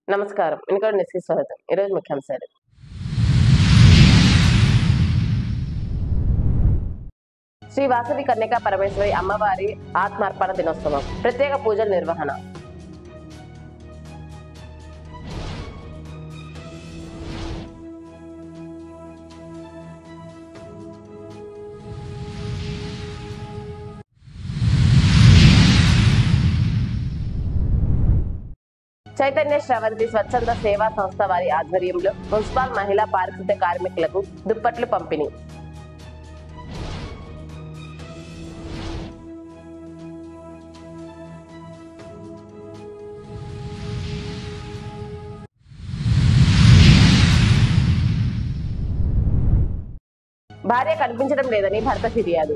నమస్కారం. ఇన్కమ్ న్యూస్‌కి స్వాగతం. ఈరోజు ముఖ్యాంశాలు. శ్రీ వాసవి కన్యకా పరమేశ్వరి అమ్మవారి ఆత్మార్పణ దినోత్సవం. ప్రత్యేక పూజల నిర్వహణ. చైతన్య శ్రవంతి స్వచ్ఛంద సేవా సంస్థ వారి ఆధ్వర్యంలో మున్సిపల్ మహిళా పారిశుద్ధ్య కార్మికులకు దుప్పట్లు పంపిణీ. భార్య కనిపించడం లేదని భర్త ఫిర్యాదు.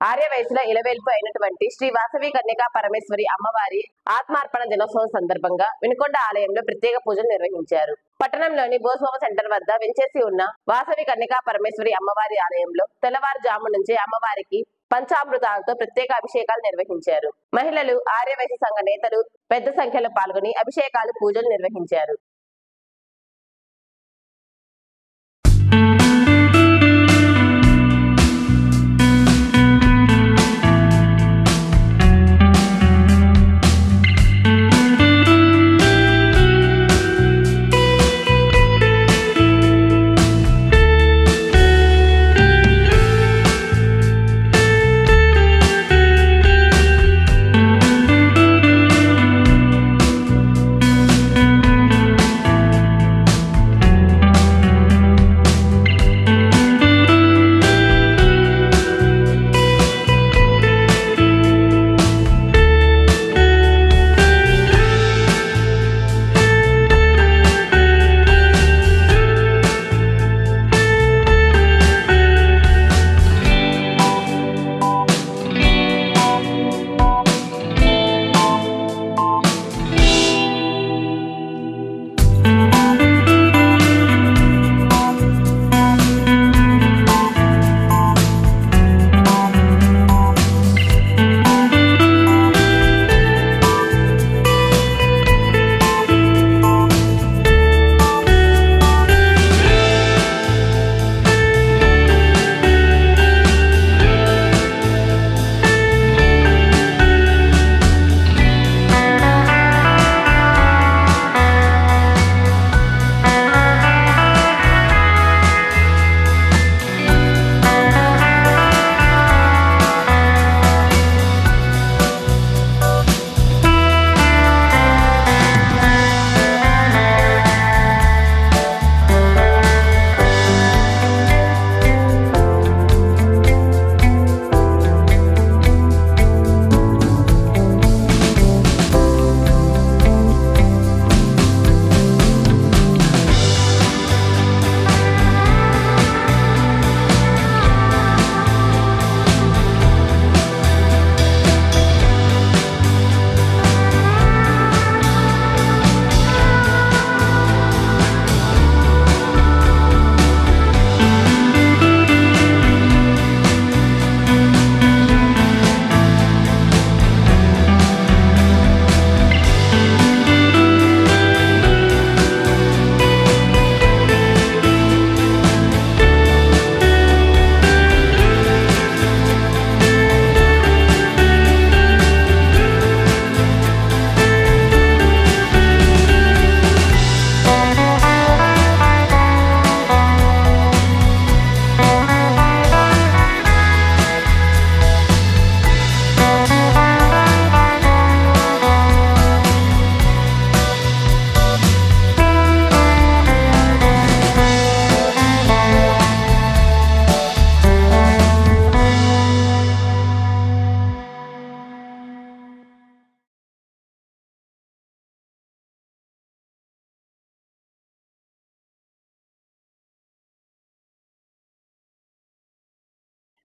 ఆర్య వయసులో ఇలవేల్పు అయినటువంటి శ్రీ వాసవి కన్యకా పరమేశ్వరి అమ్మవారి ఆత్మార్పణ దినోత్సవం సందర్భంగా వినుకొండ ఆలయంలో ప్రత్యేక పూజలు నిర్వహించారు. పట్టణంలోని బోస్వామ సెంటర్ వద్ద వెంచేసి ఉన్న వాసవి కన్యకా పరమేశ్వరి అమ్మవారి ఆలయంలో తెల్లవారుజాము నుంచే అమ్మవారికి పంచామృతాలతో ప్రత్యేక అభిషేకాలు నిర్వహించారు. మహిళలు, ఆర్య వయసు సంఘ నేతలు పెద్ద సంఖ్యలో పాల్గొని అభిషేకాలు, పూజలు నిర్వహించారు.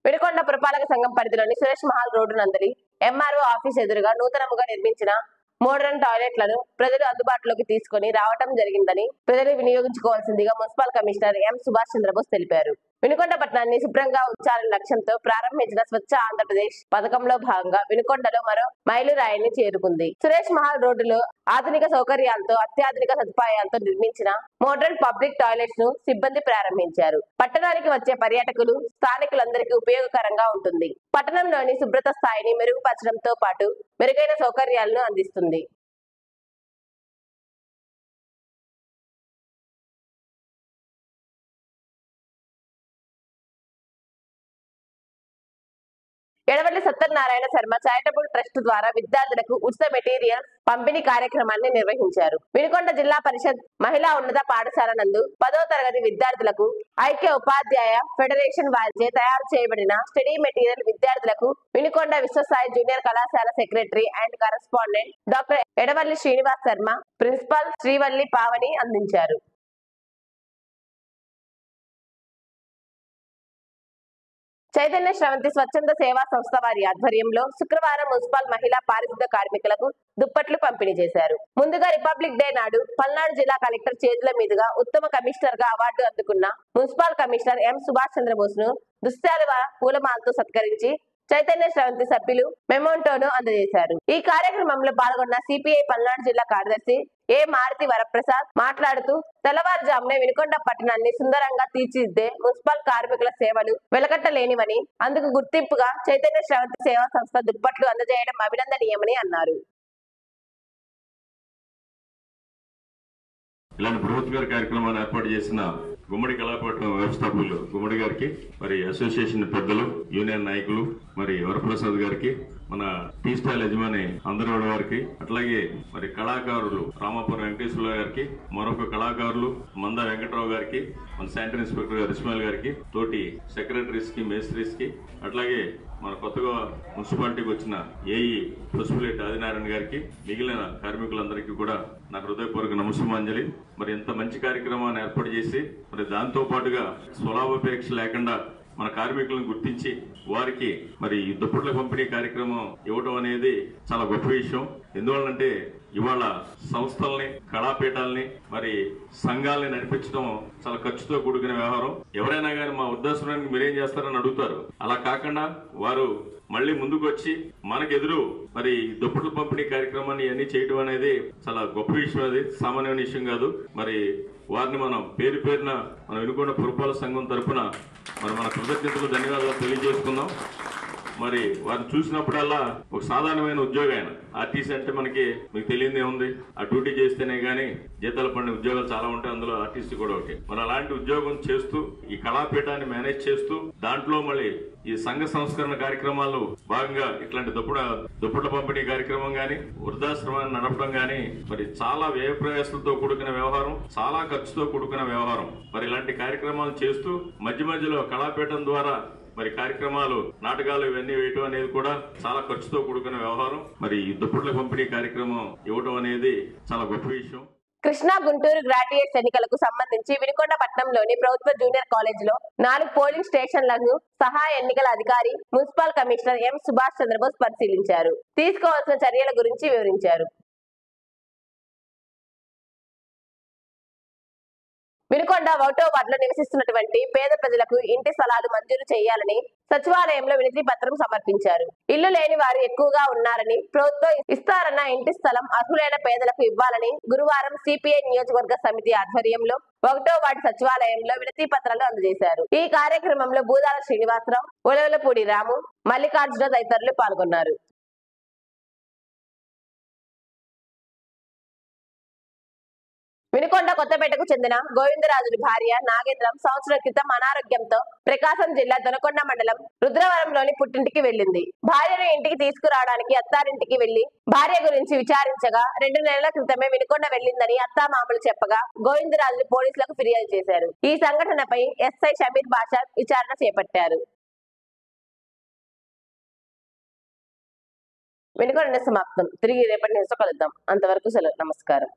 వినుకొండ పురపాలక సంఘం పరిధిలోని సురేష్ మహల్ రోడ్డు నందలి ఎంఆర్ఓ ఆఫీస్ ఎదురుగా నూతనముగా నిర్మించిన మోడర్న్ టాయిలెట్లను ప్రజలు అందుబాటులోకి తీసుకుని రావడం జరిగిందని ప్రజలు వినియోగించుకోవాల్సిందిగా municipal commissioner M Subhash Chandrabose తెలిపారు. వినుకొండ పట్టణాన్ని శుభ్రంగా ఉంచాలనే లక్ష్యంతో ప్రారంభించిన స్వచ్ఛ ఆంధ్రప్రదేశ్ పథకంలో భాగంగా వినుకొండలో మరో మైలురాయిని చేరుకుంది. సురేష్ మహల్ రోడ్డులో ఆధునిక సౌకర్యాలతో అత్యాధునిక సదుపాయాలతో నిర్మించిన మోడర్న్ పబ్లిక్ టాయిలెట్స్ ను సిబ్బంది ప్రారంభించారు. పట్టణానికి వచ్చే పర్యాటకులు స్థానికులందరికీ ఉపయోగకరంగా ఉంటుంది. పట్టణంలోని శుభ్రత స్థాయిని మెరుగుపరచడంతో పాటు మెరుగైన సౌకర్యాలను అందిస్తుంది. ఎడవల్లి సత్యనారాయణ శర్మ చారిటబుల్ ట్రస్ట్ ద్వారా విద్యార్థులకు ఉచిత మెటీరియల్ పంపిణీ కార్యక్రమాన్ని నిర్వహించారు. వినుకొండ జిల్లా పరిషత్ మహిళా ఉన్నత పాఠశాల నందు 10వ తరగతి విద్యార్థులకు ఐక్య ఉపాధ్యాయ ఫెడరేషన్ వారిచే తయారు చేయబడిన స్టడీ మెటీరియల్ విద్యార్థులకు వినుకొండ విశ్వసాయి జూనియర్ కళాశాల secretary and correspondent doctor Edavalli Srinivas Sharma, principal Srivalli Pavani అందించారు. చైతన్య శ్రవంతి స్వచ్ఛంద సేవా సంస్థ వారి ఆధ్వర్యంలో శుక్రవారం మున్సిపల్ మహిళా పారిశుద్ధ కార్మికులకు దుప్పట్లు పంపిణీ చేశారు. ముందుగా రిపబ్లిక్ డే నాడు పల్నాడు జిల్లా కలెక్టర్ చేతుల మీదుగా ఉత్తమ కమిషనర్ గా అవార్డు అందుకున్న municipal commissioner M Subhash Chandrabose ను దుశ్శాలువ పూలమాలతో సత్కరించి చైతన్య శ్రవంతి సభ్యులు మెమోంటోను అందజేశారు. ఈ కార్యక్రమంలో పాల్గొన్న సిపిఐ పల్నాడు జిల్లా కార్యదర్శి ఏ మారుతి వరప్రసాద్ మాట్లాడుతూ తెల్లవారుజామునే వినుకొండ పట్టణాన్ని సుందరంగా తీర్చిదిద్దే మున్సిపల్ కార్మికుల సేవలు వెలకట్టలేనివని, అందుకు గుర్తింపుగా చైతన్య శ్రవంతి సేవా సంస్థ దుప్పట్లు అందజేయడం అభినందనీయమని అన్నారు. ఇలాంటి బృహత్కర కార్యక్రమాన్ని ఏర్పాటు చేసిన గుమ్మడి కళాపట్నం వ్యవస్థాపకులు గుమ్మడి గారికి, మరి అసోసియేషన్ పెద్దలు, యూనియన్ నాయకులు, మరి వరప్రసాద్ గారికి, మన టీ స్టాల్ యజమాని అందరవాడ వారికి, అట్లాగే మరి కళాకారులు రామాపురం వెంకటేశ్వర గారికి, మరొక కళాకారులు మంద వెంకటరావు గారికి, మన శానిటరీ ఇన్స్పెక్టర్ గారు ఇస్మాయిల్ గారికి, తోటి సెక్రటరీస్ కి, మేస్త్రీస్ కి, అట్లాగే మన కొత్తగా మున్సిపాలిటీకి వచ్చిన ఏఈ పసుపులేటి ఆదినారాయణ గారికి, మిగిలిన కార్మికులందరికీ కూడా నాకు హృదయపూర్వక నమస్సుమాంజలి. మరి ఇంత మంచి కార్యక్రమాన్ని ఏర్పాటు చేసి మరి దాంతో పాటుగా స్వలాభాపేక్ష లేకుండా మన కార్మికులను గుర్తించి వారికి మరి దుప్పట్ల పంపిణీ కార్యక్రమం ఇవ్వడం అనేది చాలా గొప్ప విషయం. ఎందువల్లంటే ఇవాళ సంస్థల్ని, కళాపీఠాలని, మరి సంఘాలని నడిపించడం చాలా ఖర్చుతో కూడుకునే వ్యవహారం. ఎవరైనా కానీ మా వృద్ధాశ్రమానికి మీరేం చేస్తారని అడుగుతారు. అలా కాకుండా వారు మళ్ళీ ముందుకు వచ్చి మనకెదురు మరి దుప్పట్ల పంపిణీ కార్యక్రమాన్ని అన్ని చేయడం అనేది చాలా గొప్ప విషయం. అది సామాన్యమైన విషయం కాదు. మరి వారిని మనం పేరు పేరున మన వినుకొండ పురపాలక సంఘం తరఫున మన కృతజ్ఞతలు, ధన్యవాదాలు తెలియజేసుకుందాం. మరి వారిని చూసినప్పుడల్లా ఒక సాధారణమైన ఉద్యోగం ఆయన. ఆర్టీసీ అంటే మనకి మీకు తెలియదే ఉంది. ఆ డ్యూటీ చేస్తేనే గానీ జీతాలు పడిన ఉద్యోగాలు చాలా ఉంటాయి, అందులో ఆర్టీసీ కూడా ఒకటి. మరి అలాంటి ఉద్యోగం చేస్తూ ఈ కళాపీఠాన్ని మేనేజ్ చేస్తూ దాంట్లో మళ్ళీ ఈ సంఘ సంస్కరణ కార్యక్రమాలు భాగంగా ఇట్లాంటి దుప్పట్ల పంపిణీ కార్యక్రమం గాని, వృద్ధాశ్రమాన్ని నడపడం గాని మరి చాలా వ్యయ ప్రయాసలతో కూడుకున్న వ్యవహారం, చాలా ఖర్చుతో కూడుకున్న వ్యవహారం. మరి ఇలాంటి కార్యక్రమాలు చేస్తూ మధ్య మధ్యలో కళాపీఠం ద్వారా మరి కార్యక్రమాలు, నాటకాలు ఇవన్నీ వేయటం అనేది కూడా చాలా ఖర్చుతో కూడుకున్న వ్యవహారం. మరి దుప్పట్ల పంపిణీ కార్యక్రమం ఇవ్వడం అనేది చాలా గొప్ప విషయం. కృష్ణా గుంటూరు గ్రాడ్యుయేట్స్ ఎన్నికలకు సంబంధించి వినుకొండ పట్టణంలోని ప్రభుత్వ జూనియర్ కాలేజీలో 4 పోలింగ్ స్టేషన్లను సహాయ ఎన్నికల అధికారి municipal commissioner M Subhash Chandrabose పరిశీలించారు. తీసుకోవాల్సిన చర్యల గురించి వివరించారు. వినుకొండ 1వ వార్డులో నివసిస్తున్నటువంటి పేద ప్రజలకు ఇంటి స్థలాలు మంజూరు చేయాలని సచివాలయంలో వినతి పత్రం సమర్పించారు. ఇల్లు లేని వారు ఎక్కువగా ఉన్నారని, ప్రభుత్వం ఇస్తారన్న ఇంటి స్థలం అర్హులైన పేదలకు ఇవ్వాలని గురువారం సిపిఐ నియోజకవర్గ సమితి ఆధ్వర్యంలో 1వ వార్డు సచివాలయంలో వినతి పత్రాలు అందజేశారు. ఈ కార్యక్రమంలో బూదాల శ్రీనివాసరావు, ఒలవలపూడి రాము, మల్లికార్జున తదితరులు పాల్గొన్నారు. వినుకొండ కొత్తపేటకు చెందిన గోవిందరాజుని భార్య నాగేంద్రం సంవత్సరం క్రితం అనారోగ్యంతో ప్రకాశం జిల్లా దొనకొండ మండలం రుద్రవరంలోని పుట్టింటికి వెళ్లింది. భార్యను ఇంటికి తీసుకురావడానికి అత్తారింటికి వెళ్లి భార్య గురించి విచారించగా 2 నెలల క్రితమే వినుకొండ వెళ్లిందని అత్తామామలు చెప్పగా గోవిందరాజుని పోలీసులకు ఫిర్యాదు చేశారు. ఈ సంఘటనపై ఎస్ఐ షమీర్ బాషా విచారణ చేపట్టారు. వినుకొండ సమాప్తం. తిరిగి రేపటి న్యూస్లో కలుద్దాం. అంతవరకు సెలవు. నమస్కారం.